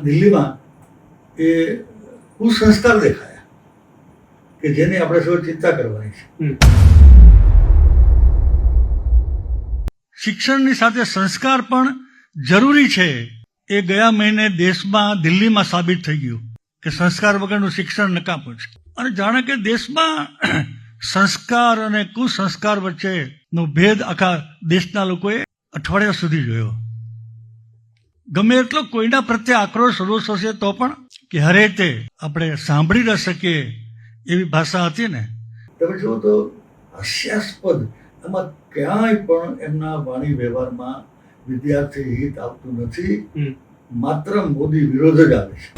દિલ્હીમાં એ કુસંસ્કાર દેખાયા કે જેની આપણે સૌ ચિંતા કરવાની છે. શિક્ષણની સાથે સંસ્કાર પણ જરૂરી છે. એ ગયા મહિને દેશમાં દિલ્હીમાં સાબિત થઈ ગયું કે સંસ્કાર વગરનું શિક્ષણ નકામું છે. અને જાણે કે દેશમાં સંસ્કાર અને કુસંસ્કાર વચ્ચેનો ભેદ આખા દેશના લોકોએ અઠવાડિયા સુધી જોયો. ગમે એટલો કોઈના પ્રત્યે આક્રોશ રોષ હશે તો પણ કે હરે તે આપણે સાંભળી ન શકીએ એવી ભાષા હતી ને. તમે જુઓ તો હાસ્યાસ્પદ એમાં ક્યાંય પણ એમના વાણી વ્યવહારમાં વિદ્યાર્થી હિત આવતું નથી. માત્ર મોદી વિરોધ જ આવે છે.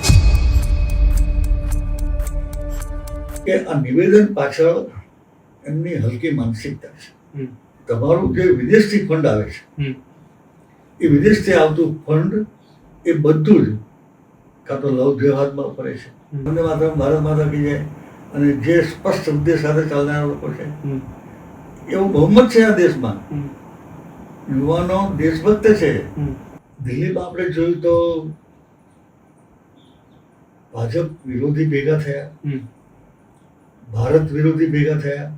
કે આ નિવેદન પાછળ એમની હલકી માનસિકતા છે. તમારું જે વિદેશથી ફંડ આવે છે એ વિદેશથી આવતું ફંડ એ બધું જ કાં તો લવ જેહાદમાં ફરે છે, વંદે માતરમ, ભારત માતા કી જય, અને જે સ્પષ્ટ ઉદ્દેશ સાથે ચાલનારા લોકો છે એવું બહુમત છે આ દેશમાં. યુવાનો દેશભક્ત છે. દિલ્હીમાં આપણે જોયું તો ભાજપ વિરોધી ભેગા થયા, ભારત વિરોધી ભેગા થયા.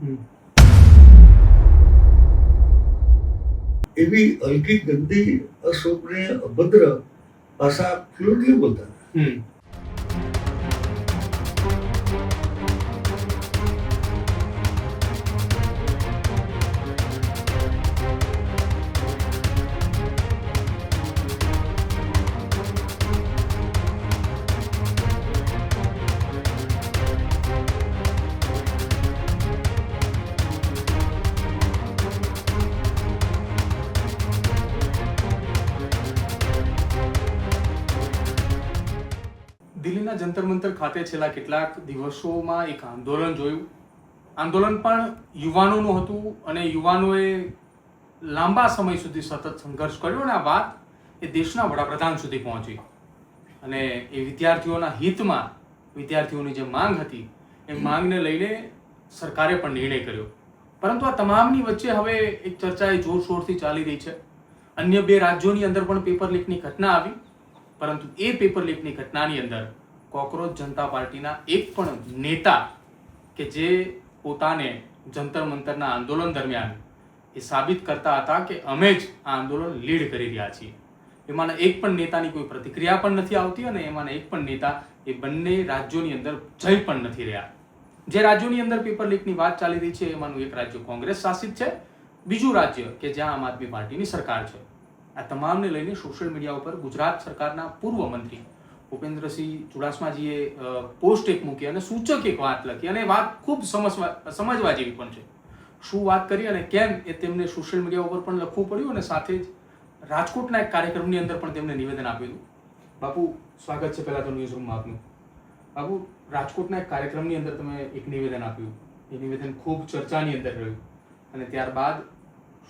એવી હલકી, ગંદી, અશોભનીય, અભદ્ર ભાષા ફ્લુઅન્ટલી બોલતા હતા. દિલ્હીના જંતર મંતર ખાતે છેલ્લા કેટલાક દિવસોમાં એક આંદોલન જોયું. આંદોલન પણ યુવાનોનું હતું અને યુવાનોએ લાંબા સમય સુધી સતત સંઘર્ષ કર્યો અને આ વાત એ દેશના વડાપ્રધાન સુધી પહોંચી. અને એ વિદ્યાર્થીઓના હિતમાં વિદ્યાર્થીઓની જે માંગ હતી એ માંગને લઈને સરકારે પણ નિર્ણય કર્યો. પરંતુ આ તમામની વચ્ચે હવે એક ચર્ચા એ જોરશોરથી ચાલી રહી છે. અન્ય 2 રાજ્યોની અંદર પણ પેપર લીકની ઘટના આવી, પરંતુ એ પેપર લીકની ઘટનાની અંદર કોકરોચ જનતા પાર્ટીના એક પણ નેતા કે જે પોતાને જંતર મંતરના આંદોલન દરમિયાન એ સાબિત કરતા હતા કે અમે જ આ આંદોલન લીડ કરી રહ્યા છીએ, એમાંના એક પણ નેતાની કોઈ પ્રતિક્રિયા પણ નથી આવતી અને એમાંના એક પણ નેતા એ બંને રાજ્યોની અંદર જઈ પણ નથી રહ્યા. જે રાજ્યોની અંદર પેપર લીકની વાત ચાલી રહી છે એમાંનું એક રાજ્ય કોંગ્રેસ શાસિત છે, બીજું રાજ્ય કે જ્યાં આમ આદમી પાર્ટીની સરકાર છે. આ તમામને લઈને સોશિયલ મીડિયા ઉપર ગુજરાત સરકારના પૂર્વ મંત્રી ભૂપેન્દ્રસિંહ ચુડાસમાજીએ પોસ્ટ એક મૂકી અને સૂચક એક વાત લખી અને વાત ખૂબ સમજવા જેવી પણ છે. શું વાત કરી અને કેમ એ તેમને સોશિયલ મીડિયા ઉપર પણ લખવું પડ્યું અને સાથે જ રાજકોટના એક કાર્યક્રમની અંદર પણ તેમને નિવેદન આપ્યું હતું. બાપુ, સ્વાગત છે પહેલા તો ન્યૂઝ રૂમમાં આપનું. બાપુ, રાજકોટના એક કાર્યક્રમની અંદર તમે એક નિવેદન આપ્યું, એ નિવેદન ખૂબ ચર્ચાની અંદર રહ્યું અને ત્યારબાદ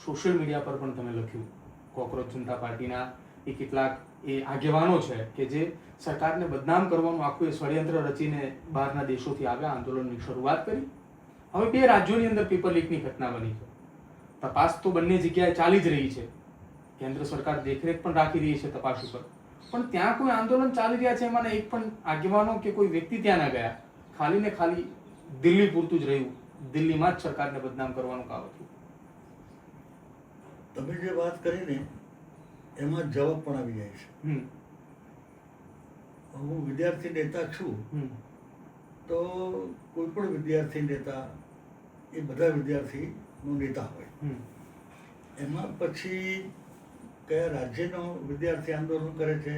સોશિયલ મીડિયા પર પણ તમે લખ્યું કોકરોચ જનતા પાર્ટીના એ કેટલાક એ આગેવાનો છે કે જે સરકારને બદનામ કરવાનું આખું એ ષડયંત્ર રચીને બહારના દેશોથી આવ્યા, આંદોલનની શરૂઆત કરી. હવે 2 રાજ્યોની અંદર પેપર લીકની ઘટના બની છે. તપાસ તો બંને જગ્યાએ ચાલી જ રહી છે, કેન્દ્ર સરકાર દેખરેખ પણ રાખી રહી છે તપાસ ઉપર, પણ ત્યાં કોઈ આંદોલન ચાલી રહ્યા છે એમાંના એક પણ આગેવાનો કે કોઈ વ્યક્તિ ત્યાં ના ગયા. ખાલી ને ખાલી દિલ્હી પૂરતું જ રહ્યું, દિલ્હીમાં જ સરકારને બદનામ કરવાનું કામ હતું. તમે જે વાત કરી ને એમાં જવાબ પણ આવી જાય છે. હું વિદ્યાર્થી નેતા છું તો કોઈ પણ વિદ્યાર્થી નેતા એ બધા વિદ્યાર્થીનો નેતા હોય. એમાં પછી કયા રાજ્યનો વિદ્યાર્થી આંદોલન કરે છે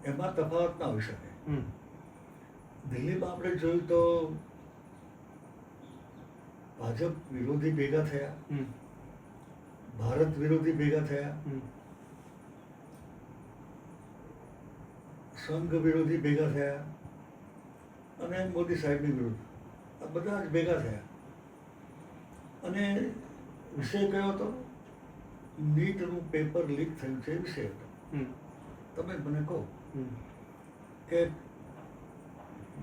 એમાં તફાવત ના હોઈ શકે. દિલ્હીમાં આપણે જોયું તો ભાજપ વિરોધી ભેગા થયા, ભારત વિરોધી ભેગા થયા, સંઘ વિરોધી ભેગા થયા અને મોદી સાહેબની વિરુદ્ધ. આ બધા જ ભેગા થયા અને વિષય કયો હતો? નીટનું પેપર લીક થયું છે એ વિષય હતો. તમે મને કહો કે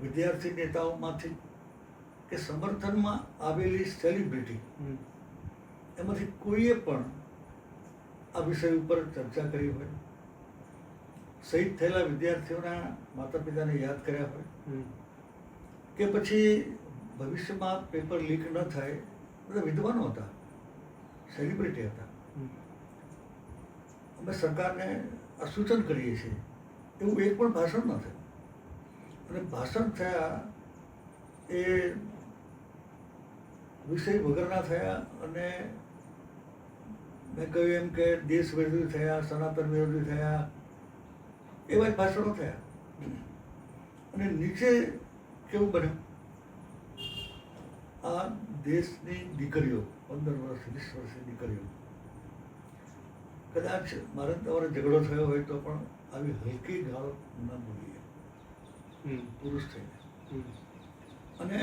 વિદ્યાર્થી નેતાઓમાંથી કે સમર્થનમાં આવેલી સેલિબ્રિટી એમાંથી કોઈએ પણ આ વિષય ઉપર ચર્ચા કરી હોય? શહીદ થયેલા વિદ્યાર્થીઓના માતા પિતાને યાદ કર્યા હોય હમ. કે પછી ભવિષ્યમાં પેપર લીક ન થાય, બધા વિદ્વાનો હતા, સેલિબ્રિટી હતા. હમ. અમે સરકારને આ સૂચન કરીએ છીએ, એવું એક પણ ભાષણ ન થયું. અને ભાષણ થયા એ વિષય વગરના થયા, અને મેં કહ્યું એમ કે દેશ વિરોધી થયા, સનાતન વિરોધી થયા, એવા જ ભાષણો થયા. અને નીચે કેવું બન્યું, આ દેશની દીકરીઓ, 15 વર્ષ 20 વર્ષની દીકરીઓ, કદાચ મારે તમારો ઝઘડો થયો હોય તો પણ આવી હલકી ગાળો ન બોલીએ પુરુષ થઈને. અને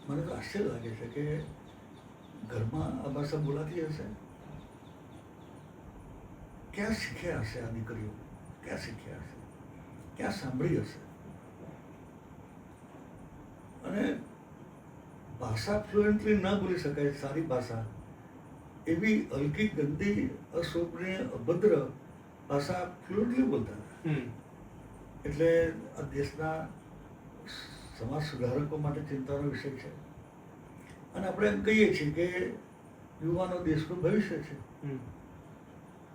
મને તો આશ્ચર્ય લાગે છે કે ઘરમાં આ ભાષા બોલાતી હશે, ક્યાં શીખ્યા હશે આ દીકરીઓ, ક્યાં શીખ્યા હશે, ક્યાં સાંભળી હશે. અને ભાષા ફ્લુએન્ટલી ન બોલી શકાય, સારી ભાષા, એવી હલકી, ગંદી, અશોભનીય, અભદ્ર ભાષા ફ્લુએન્ટલી બોલતા હતા. એટલે આ દેશના સમાજ સુધારકો માટે ચિંતાનો વિષય છે. અને આપણે એમ કહીએ છીએ કે યુવાનો દેશનું ભવિષ્ય છે.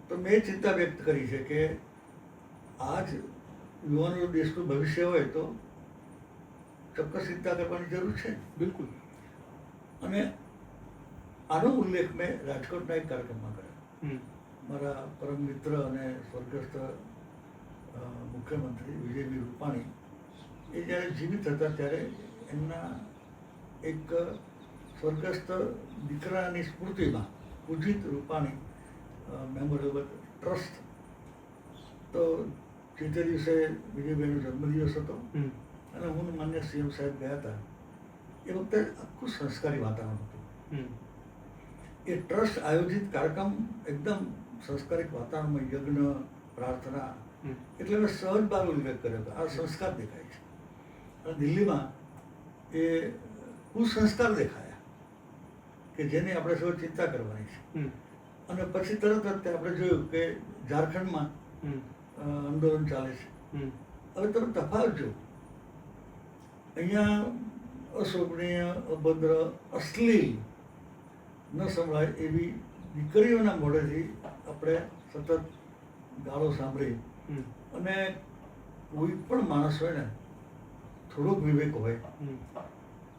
તો મેં ચિંતા વ્યક્ત કરી છે કે આજ યુવાનો દેશનું ભવિષ્ય હોય તો ચોક્કસ ચિંતા કરવાની જરૂર છે. બિલકુલ. અને આનો ઉલ્લેખ મેં રાજકોટના એક કાર્યક્રમમાં કર્યો. મારા પરમ મિત્ર અને સ્વર્ગસ્થ મુખ્યમંત્રી વિજયભાઈ રૂપાણી એ જ્યારે જીવિત હતા ત્યારે એમના એક સ્વર્ગસ્થ દીકરાની સ્મૃતિમાં પૂજિત રૂપાણી મેમોરેબલ ટ્રસ્ટ, તો તે દિવસે વિજયભાઈનો જન્મદિવસ હતો અને હું માન્ય સીએમ સાહેબ ગયા હતા. એ વખતે આખું સંસ્કારી વાતાવરણ હતું. એ ટ્રસ્ટ આયોજિત કાર્યક્રમ એકદમ સંસ્કારિક વાતાવરણમાં, યજ્ઞ, પ્રાર્થના, એટલે મેં સહજ બાર ઉલ્લેખ કર્યો હતો. આ સંસ્કાર દેખાય છે. અને દિલ્હીમાં એ કુસંસ્કાર દેખાયા કે જેની આપણે સૌ ચિંતા કરવાની છે. અને પછી તરત જ આપણે જોયું કે ઝારખંડમાં આંદોલન ચાલે છે. હવે તમે તફાવત જો, અહીંયા અશોભનીય, અભદ્ર, અશ્લીલ ન સંભળાય એવી દીકરીઓના મોઢેથી આપણે સતત ગાળો સાંભળી. અને કોઈ પણ માણસ હોય ને, થોડોક વિવેક હોય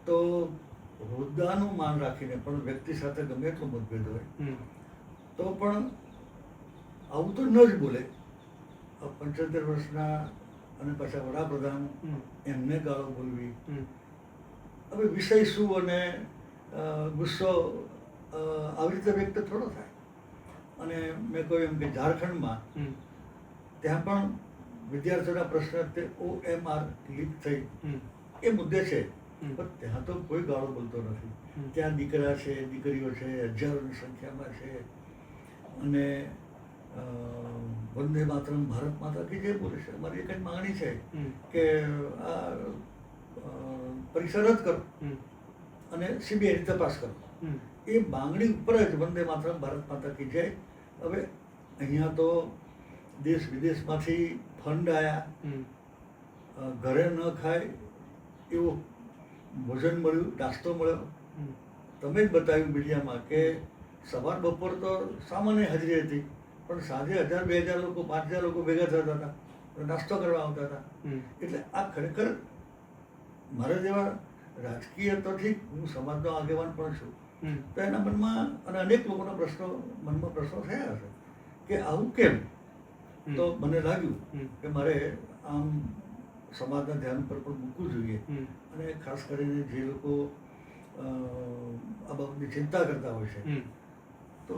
તો હોદ્દાનું માન રાખીને પણ વ્યક્તિ સાથે ગમે એટલો મતભેદ હોય તો પણ આવું તો ન જ બોલે. 75 વર્ષના અને પાછા વડાપ્રધાન, એમને ગાળો બોલવી, હવે વિષય શું અને ગુસ્સો આવી રીતે વ્યક્ત થોડો થાય. અને મેં કહ્યું એમ કે ઝારખંડમાં ત્યાં પણ વિદ્યાર્થીઓના પ્રશ્ન તે OMR લીક થઈ એ મુદ્દે છે, પણ ત્યાં તો કોઈ ગાળો બોલતો નથી. ત્યાં દીકરા છે, દીકરીઓ છે, હજારોની સંખ્યામાં છે. અને વંદે માતરમ, ભારત માતા કી જય બોલે છે. અમારી એક જ માંગણી છે કે આ પરીક્ષા રદ કરો અને CBIની તપાસ કરો. એ માંગણી ઉપર જ વંદે માતરમ, ભારત માતા કી જય. હવે અહીંયા તો દેશ વિદેશમાંથી ફંડ આવ્યા, ઘરે ન ખાય એવું ભોજન મળ્યું, નાસ્તો મળ્યો. તમે જ બતાવ્યું મીડિયામાં કે સવાર બપોર તો સામાન્ય હાજરી હતી, પણ સાંજે 1000-2000 લોકો, 5000 લોકો ભેગા થતા હતા, નાસ્તો કરવા આવતા હતા. એટલે આ ખરેખર મારા જેવા રાજકીય તો ઠીક, હું સમાજનો આગેવાન પણ છું, તો એના મનમાં અને અનેક લોકોના મનમાં પ્રશ્નો થયા હશે કે આવું કેમ. તો મને લાગ્યું કે મારે આમ સમાજના ધ્યાન પર પણ મૂકવું જોઈએ. અને ખાસ કરીને જે લોકો આ બાબતની ચિંતા કરતા હોય છે તો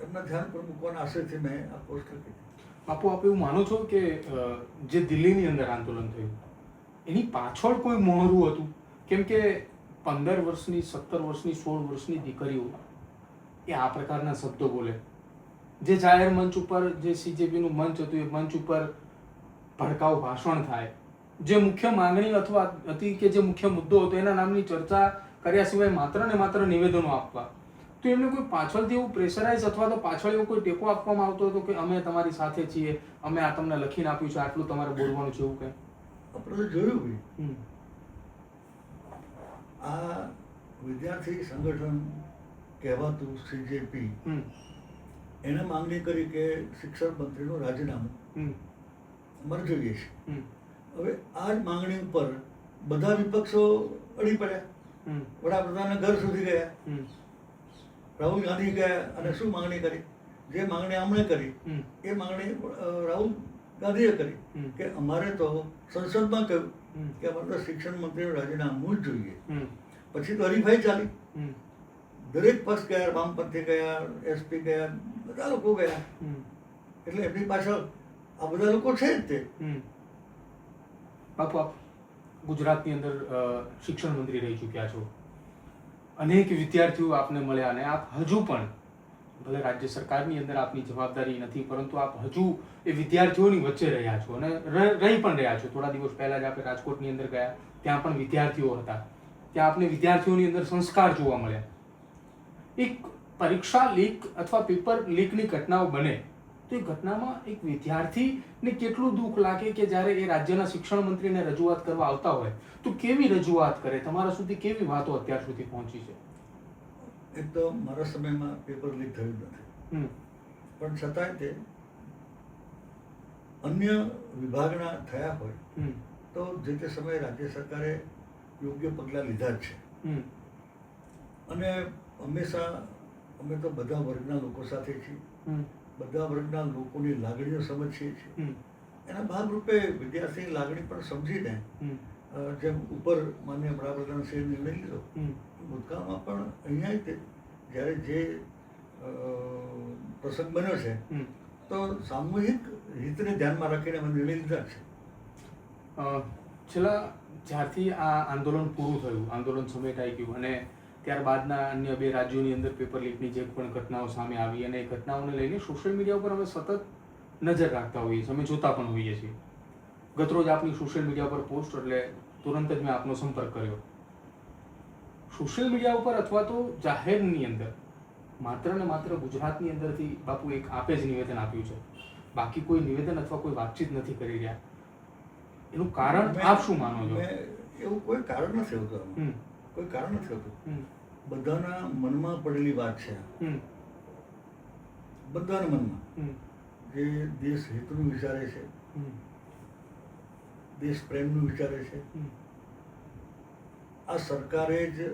એમના ધ્યાન પર મૂકવાના આશયથી મેં આ પોસ્ટ લખી. બાપુ, આપ એવું માનો છો કે જે દિલ્હીની અંદર આંદોલન થયું એની પાછળ કોઈ મોહરું હતું? કેમ કે 15 વર્ષની, 17 વર્ષની, 16 વર્ષની દીકરીઓ એ આ પ્રકારના શબ્દો બોલે, જે જાહેર મંચ ઉપર, જે CJPનું મંચ હતું એ મંચ ઉપર ભડકાઉ ભાષણ થાય, જે મુખ્ય માંગણી અથવા હતી કે જે મુખ્ય મુદ્દો હતો એના નામની ચર્ચા કર્યા સિવાય માત્ર ને માત્ર નિવેદનો આપવા, તો એમને કોઈ પાછળથી એવું પ્રેશરાઇઝ અથવા તો પાછળ એવો કોઈ ટેકો આપવામાં આવતો હતો કે અમે તમારી સાથે છીએ, અમે આ તમને લખીને આપ્યું છે, આટલું તમારે બોલવાનું છે, એવું કંઈ? આપણે તો જોયું હોય હમ આ વિદ્યાર્થી સંગઠન કહેવાતું CJP હમ એને માંગણી કરી કે શિક્ષણ મંત્રીનું રાજીનામું હમ અમારે જોઈએ છે. હમ હવે આ જ માંગણી ઉપર બધા વિપક્ષો અડી પડ્યા, હમ વડાપ્રધાનના ઘર સુધી ગયા, હમ રાહુલ ગાંધી ગયા અને શું માંગણી કરી? જે માંગણી આમણે કરી હમ એ માંગણી રાહુલ ગાંધીએ કરી હમ કે અમારે તો સંસદમાં કહ્યું હમ કે અમારે તો શિક્ષણ મંત્રીનું રાજીનામું જ જોઈએ. હમ પછી તો હરીફાઈ ચાલી, હમ દરેક પક્ષ ગયા, વામપંથી ગયા, SP ગયા, બધા લોકો ગયા. હમ એટલે એમની પાછળ આ બધા લોકો છે જ તે. હમ બાપુ, આપ ગુજરાતની અંદર શિક્ષણ મંત્રી રહી ચૂક્યા છો, અનેક વિદ્યાર્થીઓ આપને મળ્યા અને આપ હજુ પણ, ભલે રાજ્ય સરકારની અંદર આપની જવાબદારી નથી, પરંતુ આપ હજુ એ વિદ્યાર્થીઓની વચ્ચે રહ્યા છો અને રહી પણ રહ્યા છો. થોડા દિવસ પહેલા જ આપણે રાજકોટની અંદર ગયા, ત્યાં પણ વિદ્યાર્થીઓ હતા. ત્યાં આપને વિદ્યાર્થીઓની અંદર સંસ્કાર જોવા મળ્યા. એક પરીક્ષા લીક અથવા પેપર લીકની ઘટનાઓ બને તો એ ઘટનામાં એક વિદ્યાર્થીને કેટલું દુઃખ લાગે કે જ્યારે એ રાજ્યના શિક્ષણ મંત્રીને રજૂઆત કરવા આવતા હોય તો કેવી રજૂઆત કરે, તમારા સુધી કેવી વાતો અત્યાર સુધી પહોંચી છે? એક તો મારા સમયમાં પેપર લીક થયું નથી, હમ પણ છતાંય તે અન્ય વિભાગના થયા હોય હમ તો જે તે સમયે રાજ્ય સરકારે યોગ્ય પગલાં લીધા જ છે. હમ અને હંમેશા અમે તો બધા વર્ગના લોકો સાથે છીએ, હમ બધા વર્ગના લોકોની લાગણીઓ સમજીએ છીએ. હમ એના ભાગરૂપે વિદ્યાર્થીની લાગણી પણ સમજીને હમ જેમ ઉપર માન્ય વડાપ્રધાન શ્રીએ નિર્ણય લીધો, હમ ભૂતકાળમાં પણ અહીંયા તે જ્યારે જે પ્રસંગ બન્યો છે હમ તો સામૂહિક હિતને ધ્યાનમાં રાખીને અમે નિર્ણય લીધા છે. છેલ્લા જ્યારથી આ આંદોલન પૂરું થયું, આંદોલન સમેટાઈ ગયું અને ત્યારબાદના અન્ય 2 રાજ્યોની અંદર પેપર લીકની જે પણ ઘટનાઓ સામે આવી અને એ ઘટનાઓને લઈને સોશિયલ મીડિયા ઉપર અમે સતત નજર રાખતા હોઈએ છીએ, અમે જોતા પણ હોઈએ છીએ. ગતરોજ આપની સોશિયલ મીડિયા પર પોસ્ટ એટલે તુરંત જ મેં આપનો સંપર્ક કર્યો. સોશિયલ મીડિયા ઉપર અથવા તો જાહેરની અંદર માત્ર ને માત્ર ગુજરાતની અંદરથી બાપુ એક આપે જ નિવેદન આપ્યું છે, બાકી કોઈ નિવેદન અથવા કોઈ વાતચીત નથી કરી રહ્યા. એનું કારણ આપ શું માનો છો? એવું કોઈ કારણ નથી હોતું, હમ કોઈ કારણ નથી હોતું. હમ બધાના મનમાં પડેલી વાત છે, હમ બધાના મનમાં હમ જે દેશ હિતનું વિચારે છે, હમ દેશ પ્રેમનું વિચારે છે. હમ આ સરકારે જ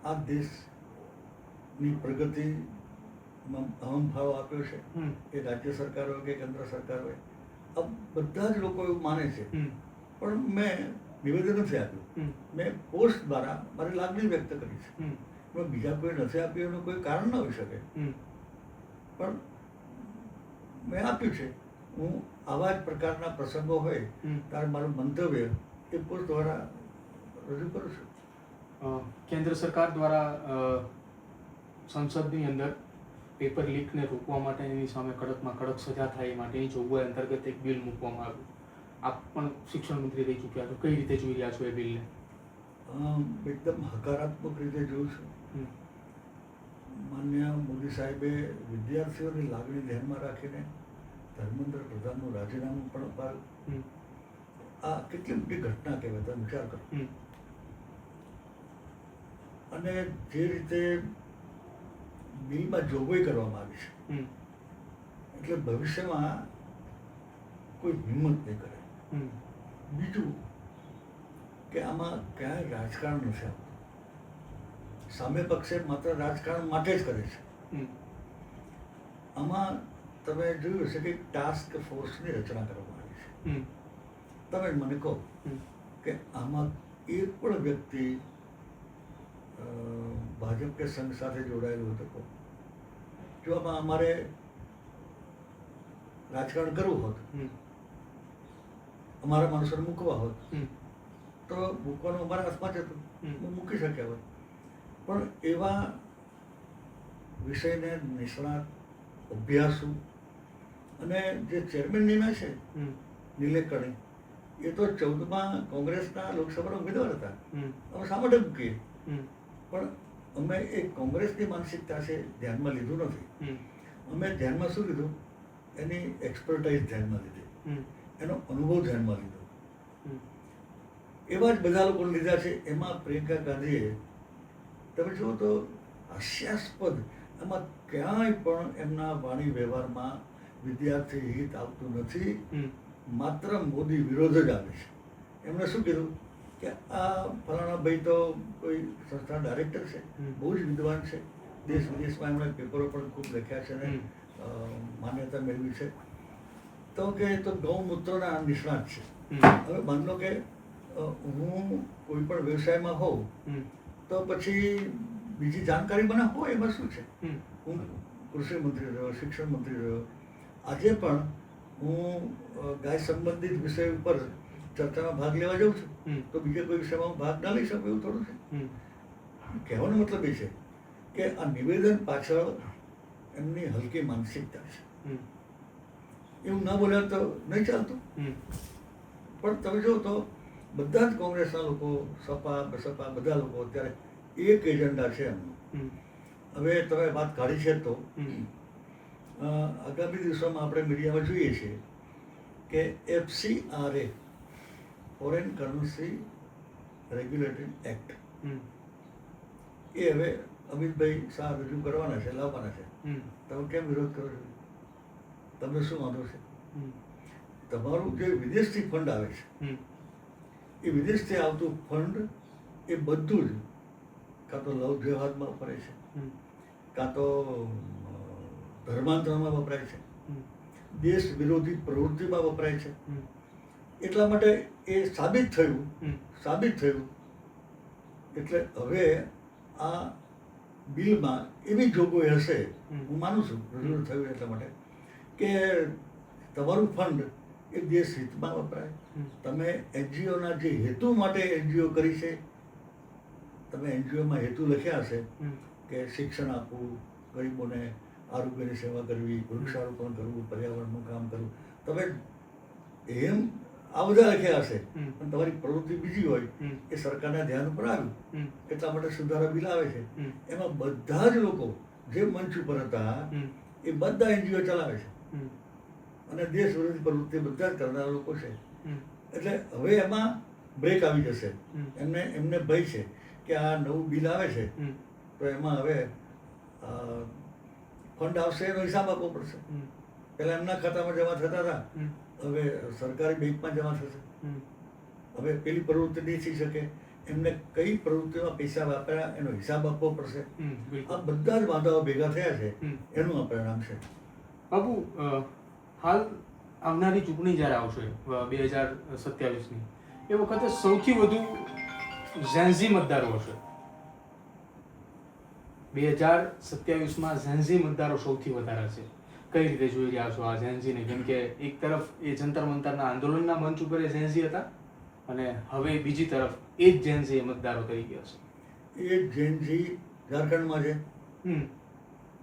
આ દેશની પ્રગતિમાં અહમ ફાળો આપ્યો છે. હમ એ રાજ્ય સરકાર હોય કે કેન્દ્ર સરકાર હોય, આ બધા જ લોકો એવું માને છે. હમ પણ મેં નિવેદન નથી આપ્યું, હમ મેં પોસ્ટ દ્વારા મારી લાગણી વ્યક્ત કરી છે. હમ પણ બીજા કોઈ નથી આપ્યું એનું કોઈ કારણ ન હોઈ શકે, હમ પણ મેં આપ્યું છે. હું આવા જ પ્રકારના પ્રસંગો હોય હમ ત્યારે મારું મંતવ્ય એ પોસ્ટ દ્વારા રજૂ કરું છું. કેન્દ્ર સરકાર દ્વારા સંસદની અંદર પેપર લીકને રોકવા માટે એની સામે કડકમાં કડક સજા થાય એ માટેની જોગવાઈ અંતર્ગત એક બિલ મૂકવામાં આવ્યું. આપ પણ શિક્ષણ મંત્રી રહી ચૂક્યા છો, કઈ રીતે જોઈ રહ્યા છો એ બિલને? એકદમ હકારાત્મક રીતે જોઉં છું. માન્ય મોદી સાહેબે વિદ્યાર્થીઓની લાગણી ધ્યાનમાં રાખીને ધર્મેન્દ્ર પ્રધાનનું રાજીનામું પણ અપાયું. આ કેટલી મોટી ઘટના કહેવાય, તમે વિચાર કરો. અને જે રીતે બિલમાં જોગવાઈ કરવામાં આવી છે એટલે ભવિષ્યમાં કોઈ હિંમત નહીં કરે. બીજું કે આમાં ક્યાંય રાજકારણ નથી આવતું. સામે પક્ષે માત્ર રાજકારણ માટે જ કરે છે. આમાં તમે જોયું હશે કે ટાસ્ક ફોર્સની રચના કરવામાં આવી છે. તમે મને કહો કે આમાં એક પણ વ્યક્તિ ભાજપ કે સંઘ સાથે જોડાયેલું હતો કહો. જો આમાં અમારે રાજકારણ કરવું હોત, અમારા માણસોને મૂકવા હોત તો મૂકવાનું અમારા હાથમાં જ હતું, મૂકી શક્યા હોત. પણ એવા વિષયને નિષ્ણાત અભ્યાસુ અને જે ચેરમેન નિમ્યા છે નિલેકણી, એ તો 14મા કોંગ્રેસના લોકસભાના ઉમેદવાર હતા. અમે શા માટે મૂકીએ? પણ અમે એ કોંગ્રેસની માનસિકતા છે ધ્યાનમાં લીધું નથી. અમે ધ્યાનમાં શું લીધું? એની એક્સપર્ટાઇઝ ધ્યાનમાં લીધી, એનો અનુભવ ધ્યાનમાં લીધો. એવા જ બધા લોકો લીધા છે. એમાં પ્રિયંકા ગાંધીએ તમે જુઓ તો હાસ્યાસ્પદ, એમાં ક્યાંય પણ એમના વાણી વ્યવહારમાં વિદ્યાર્થી હિત આવતું નથી, માત્ર મોદી વિરોધ જ આવે છે. એમણે શું કીધું કે આ ફલાણા ભાઈ તો કોઈ સંસ્થા ડાયરેક્ટર છે, બહુ જ વિદ્વાન છે, દેશ વિદેશમાં એમણે પેપરો પણ ખૂબ લખ્યા છે અને માન્યતા મેળવી છે, તો કે તો ગૌમૂત્રના નિષ્ણાત છે. હવે માની લો કે હું કોઈ પણ વ્યવસાયમાં હોઉં તો પછી બીજી જાણકારી મને હોય એમાં શું છે? હું કૃષિ મંત્રી રહ્યો, શિક્ષણ મંત્રી રહ્યો, આજે પણ હું ગાય સંબંધિત વિષય ઉપર ચર્ચામાં ભાગ લેવા જાઉં છું, તો બીજા કોઈ વિષયમાં હું ભાગ ના લઈ શકું એવું થોડું છે. કહેવાનો મતલબ એ છે કે આ નિવેદન પાછળ એમની હલકી માનસિકતા છે. એવું ના બોલ્યા તો નહીં ચાલતું. પણ તમે જો તો બધા જ કોંગ્રેસના લોકો, સપા બસપા બધા લોકો અત્યારે એક એજન્ડા છે એમનું. હવે તમે વાત કાઢી છે તો આગામી દિવસોમાં આપણે મીડિયામાં જોઈએ છીએ કે FCRA, foreign currency regulatory act, એ હવે અમિતભાઈ શાહ રજૂ કરવાના છે, લાવવાના છે. તમે કેમ વિરોધ કરો છો? તમને શું વાંધો છે? તમારું જે વિદેશથી ફંડ આવે છે, એ વિદેશથી આવતું ફંડ એ બધું જ કાં તો લવ જેહાદમાં વપરાય છે, કાં તો ધર્માંતરણમાં વપરાય છે, દેશ વિરોધી પ્રવૃત્તિમાં વપરાય છે. એટલા માટે એ સાબિત થયું એટલે હવે આ બિલમાં એવી જોગવાઈ હશે, હું માનું છું રજૂ થયું એટલા માટે, કે તમારું ફંડ એ દેશ હિતમાં વપરાય. તમે NGOના જે હેતુ માટે NGO કરી છે, તમે NGOમાં હેતુ લખ્યા હશે કે શિક્ષણ આપવું, ગરીબોને આરોગ્યની સેવા કરવી, વૃક્ષારોપણ કરવું, પર્યાવરણનું કામ કરવું, તમે એમ આ બધા લખ્યા હશે, પણ તમારી પ્રવૃત્તિ બીજી હોય, એ સરકારના ધ્યાન ઉપર આવ્યું એટલા માટે સુધારા બિલ આવે છે. એમાં બધા જ લોકો જે મંચ ઉપર હતા એ બધા NGO ચલાવે છે અને દેશ વિરોધી પ્રવૃત્તિ બધા જ કરનારા લોકો છે. એટલે હવે એમાં બ્રેક આવી જશે. એમને ભય છે કે આ નવું બિલ આવે છે તો એમાં હવે ફંડ આવશે, એનો હિસાબ આપવો પડશે. પહેલાં એમના ખાતામાં જમા થતા હતા, હવે સરકારી બેંકમાં જમા થશે. હવે પેલી પ્રવૃત્તિ નહીં થઈ શકે, એમને કઈ પ્રવૃત્તિમાં પૈસા વાપર્યા એનો હિસાબ આપવો પડશે. આ બધા જ વાંધાઓ ભેગા થયા છે, એનું આ પરિણામ છે. બાબુ, હાલ આવનારી ચૂંટણી જ્યારે આવશે 2027ની, એ વખતે સૌથી વધુ ઝેન્ઝી મતદારો હશે. 2027માં ઝેન્ઝી મતદારો સૌથી વધારે છે. કઈ રીતે જોઈ રહ્યા છો આ ઝેન્ઝીને? કેમ કે એક તરફ એ જંતર મંતરના આંદોલનના મંચ ઉપર એ ઝેન્ઝી હતા અને હવે બીજી તરફ એ જ ઝેન્ઝી મતદારો તરીકે હશે. એ ઝેન્ઝી ઝારખંડમાં છે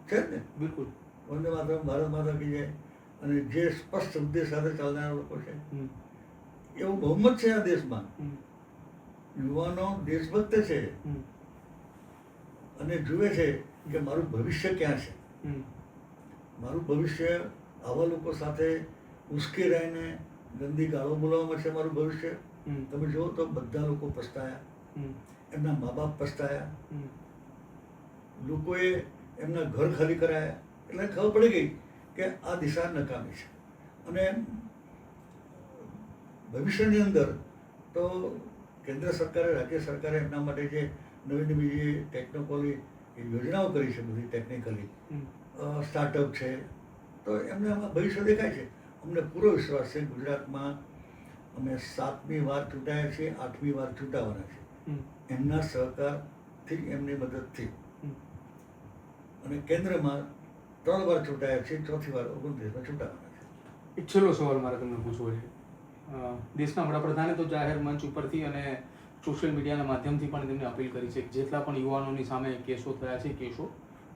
જ ને? બિલકુલ. વંદે માતરમ, ભારત માતા કી જય, અને જે સ્પષ્ટ ઉદ્દેશ સાથે ચાલનારા લોકો છે, એવું બહુમત છે આ દેશમાં. યુવાનો દેશભક્ત છે અને જુએ છે કે મારું ભવિષ્ય ક્યાં છે. મારું ભવિષ્ય આવા લોકો સાથે ઉશ્કેરાઈને ગંદી ગાળો બોલાવવામાં છે મારું ભવિષ્ય. તમે જુઓ તો બધા લોકો પસ્તાયા, એમના મા બાપ પસ્તાયા, લોકોએ એમના ઘર ખાલી કરાયા. એટલે ખબર પડી ગઈ કે આ દિશા નકામી છે. અને ભવિષ્યની અંદર તો કેન્દ્ર સરકારે, રાજ્ય સરકારે એમના માટે જે નવી નવી જે ટેકનોલોજી યોજનાઓ કરી છે, બધી ટેકનિકલી સ્ટાર્ટઅપ છે, તો એમને આમાં ભવિષ્ય દેખાય છે. અમને પૂરો વિશ્વાસ છે ગુજરાતમાં અમે 7મી વાર ચૂંટાયા છીએ, 8મી વાર ચૂંટાવાના છે એમના સહકારથી, એમની મદદથી. અને કેન્દ્રમાં 3 વાર ચૂંટાયા છીએ, 4થી વાર 29માં ચૂંટાવાના છે. એક છેલ્લો સવાલ મારે તમને પૂછવો છે. દેશના વડાપ્રધાને તો જાહેર મંચ ઉપરથી અને સોશિયલ મીડિયાના માધ્યમથી પણ તેમને અપીલ કરી છે કે જેટલા પણ યુવાનોની સામે કેસો થયા છે, કેસો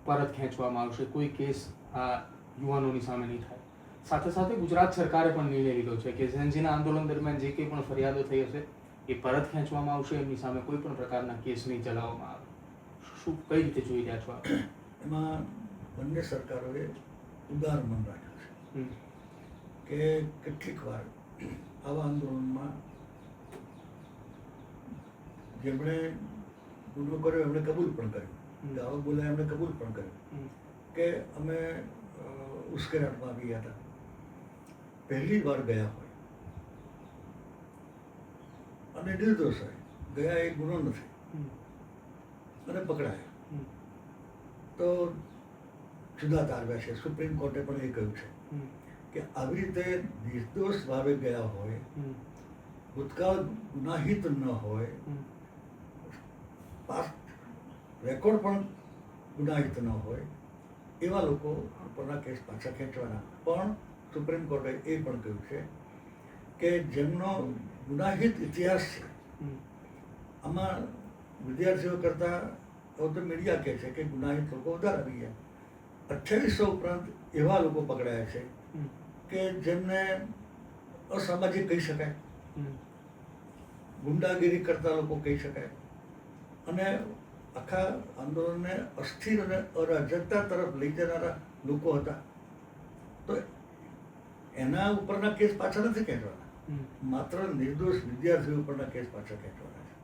પરત ખેંચવામાં આવશે. કોઈ કેસ આ યુવાનોની સામે નહીં થાય. સાથે સાથે ગુજરાત સરકારે પણ નિર્ણય લીધો છે કે ઝેન્ઝીના આંદોલન દરમિયાન જે કંઈ પણ ફરિયાદો થઈ હશે એ પરત ખેંચવામાં આવશે. એમની સામે કોઈ પણ પ્રકારના કેસ નહીં ચલાવવામાં આવે. શું કઈ રીતે જોઈ રહ્યા છો આપ? એમાં બંને સરકારોએ ઉદાર મન રાખ્યું છે હમ. કે કેટલીક વાર આવા આંદોલનમાં જેમણે ગુનો કર્યો એમણે કબૂલ પણ કર્યું, દાવો બોલ્યા એમણે કબૂલ પણ કર્યું કે અમે ઉશ્કેરાટમાં આવી ગયા હતા. પહેલી વાર ગયા હોય અને નિર્દોષ હોય, ગયા એ ગુનો નથી અને પકડાયા તો જુદા તારવ્યા છે. સુપ્રીમ કોર્ટે પણ એ કહ્યું છે કે આવી રીતે નિર્દોષ ભાવે ગયા હોય, ભૂતકાળ ગુનાહિત ન હોય, પાસ્ટ રેકોર્ડ પણ ગુનાહિત ન હોય એવા લોકો ઉપરના કેસ પાછા ખેંચવાના. પણ સુપ્રીમ કોર્ટે એ પણ કહ્યું છે કે જેમનો ગુનાહિત ઇતિહાસ છે, આમાં વિદ્યાર્થીઓ કરતાં હવે તો મીડિયા કહે છે કે ગુનાહિત લોકો વધારે આવી ગયા. 2800 ઉપરાંત એવા લોકો પકડાયા છે કે જેમને અસામાજિક કહી શકાય, ગુંડાગીરી કરતા લોકો કહી શકાય અને આખા આંદોલનને અસ્થિર અને અરાજકતા તરફ લઈ જનારા લોકો હતા. તો એના ઉપરના કેસ પાછા નથી ખેંચવાના, માત્ર નિર્દોષ વિદ્યાર્થીઓ ઉપરના કેસ પાછા ખેંચવાના છે.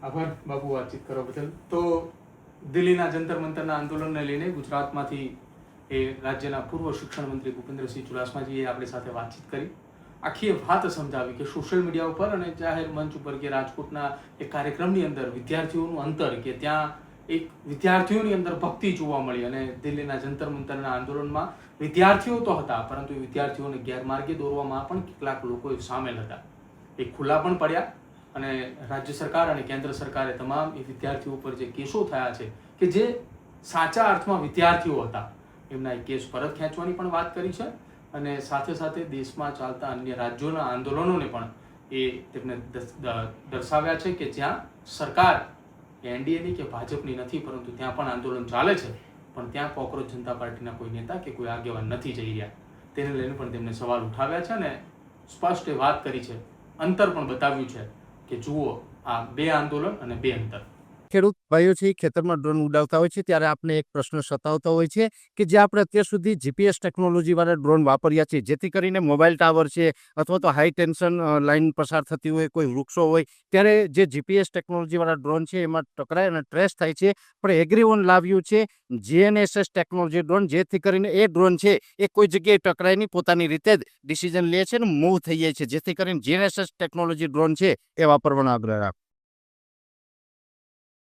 આભાર બાબુ વાતચીત કરવા બદલ. તો દિલ્હીના જંતર મંતરના આંદોલનને લઈને ગુજરાતમાંથી એ રાજ્યના પૂર્વ શિક્ષણ મંત્રી ભૂપેન્દ્રસિંહ ચુડાસમાજીએ આપણી સાથે વાતચીત કરી, આખી વાત સમજાવી કે સોશિયલ મીડિયા ઉપર અને જાહેર મંચ ઉપર કે રાજકોટના એક કાર્યક્રમની અંદર વિદ્યાર્થીઓનું અંતર, કે ત્યાં એક વિદ્યાર્થીઓની અંદર ભક્તિ જોવા મળી અને દિલ્હીના જંતર મંતરના આંદોલનમાં વિદ્યાર્થીઓ તો હતા પરંતુ વિદ્યાર્થીઓને ગેરમાર્ગે દોરવામાં પણ કેટલાક લોકો સામેલ હતા. એ ખુલ્લા પણ પડ્યા અને રાજ્ય સરકાર અને કેન્દ્ર સરકારે તમામ એ વિદ્યાર્થીઓ ઉપર જે કેસો થયા છે કે જે સાચા અર્થમાં વિદ્યાર્થીઓ હતા એમના એ કેસ પરત ખેંચવાની પણ વાત કરી છે અને સાથે સાથે દેશમાં ચાલતા અન્ય રાજ્યોના આંદોલનોને પણ એ તેમને દર્શાવ્યા છે કે જ્યાં સરકાર એનડીએની કે ભાજપની નથી પરંતુ ત્યાં પણ આંદોલન ચાલે છે પણ ત્યાં કોકરોચ જનતા પાર્ટીના કોઈ નેતા કે કોઈ આગેવાન નથી જઈ રહ્યા. તેને લઈને પણ તેમને સવાલ ઉઠાવ્યા છે અને સ્પષ્ટ એ વાત કરી છે, અંતર પણ બતાવ્યું છે કે જુઓ આ બે આંદોલન અને બે અંતર. ખેડૂત ભાઈઓ છે ખેતરમાં ડ્રોન ઉડાવતા હોય છે ત્યારે આપણે એક પ્રશ્ન સતાવતો હોય છે કે જે આપણે અત્યાર સુધી જીપીએસ ટેકનોલોજીવાળા ડ્રોન વાપર્યા છે, જેથી કરીને મોબાઈલ ટાવર છે અથવા તો હાઈ ટેન્શન લાઇન પસાર થતી હોય, કોઈ વૃક્ષો હોય, ત્યારે જે જીપીએસ ટેકનોલોજીવાળા ડ્રોન છે એમાં ટકરાય અને ટ્રેસ થાય છે. પણ એગ્રીઓન લાવ્યું છે GNSS ટેકનોલોજી ડ્રોન, જેથી કરીને એ ડ્રોન છે એ કોઈ જગ્યાએ ટકરાય નહીં, પોતાની રીતે જ ડિસિઝન લે છે અને મૂવ થઈ જાય છે, જેથી કરીને GNSS ટેકનોલોજી ડ્રોન છે એ વાપરવાનો આગ્રહ રાખો.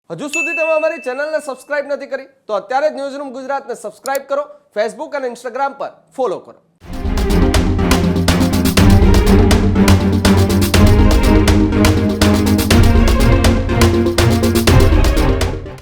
હજુ સુધી તમે અમારી ચેનલને સબસ્ક્રાઇબ નથી કરી તો અત્યારે જ ન્યૂઝરૂમ ગુજરાતને સબસ્ક્રાઇબ કરો, ફેસબુક અને ઇન્સ્ટાગ્રામ પર ફોલો કરો.